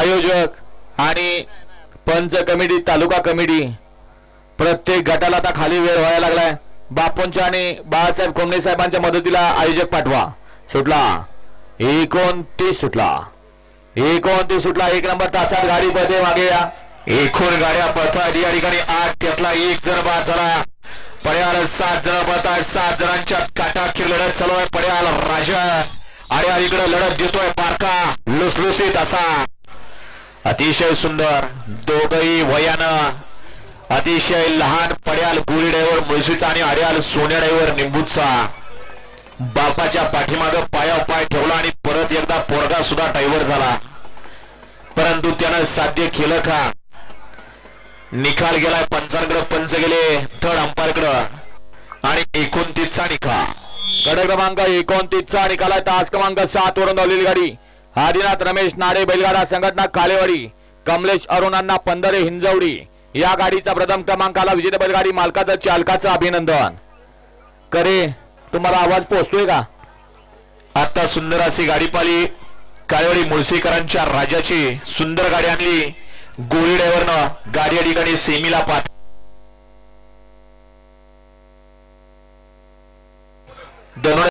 आयोजक आणि पंच कमिटी तालुका कमिटी प्रत्येक गटाला आता खाली वेळ व्हायला लागलाय। बापूंच्या आणि बाळासाहेब कोमणे साहेबांच्या मदतीला आयोजक पाठवा। सुटला 29 सुटला 29 सुटला। 1 नंबर तासात गाडी पळते मागे या। एकूण गाड्या पळतात या ठिकाणी 8 त्यातला 1 जण बाद झाला। पड्याला 7 जण पळतात। 7 जणांच्या काटाकीर लढत चालू आहे। पड्याला राजा आणि अलीकडे लढत देतोय पारका लुसलुसीत असा अतिशय सुंदर दोघही वयानं अतिशय लहान। पड्याल गुरी ड्रायव्हर मुळशीचा आणि अड्याल सोन्या ड्रायव्हर निंबूचा बापाच्या पाठीमागं पाया पाय ठेवला आणि परत एकदा पोरगा सुद्धा ड्रायव्हर झाला, परंतु त्यानं साध्य केलं का? निकाल गेलाय पंचांकडे, पंच गेले थर्ड अंपायरकडे आणि 29 चा निकाल। गट क्रमांक 29 चा निकाल आहे। तास क्रमांक 7 वरून धावलेली गाडी आदिनाथ रमेश नाडे बैलगाडा संघटना कालेवाडी कमलेश अरुणांना पंधरे हिंजवडी या गाडीचा प्रथम क्रमांकाला विजेते बैलगाडी मालकाचं चालकाचं अभिनंदन करे। तुम्हाला आवाज पोहोचतोय का? आता सुंदर अशी गाडी पाली कालेवाडी मुळशीकरांच्या राजाची सुंदर गाडी आणली। गोरी ड्रायव्हरनं गाडी या ठिकाणी सेमीला पाठ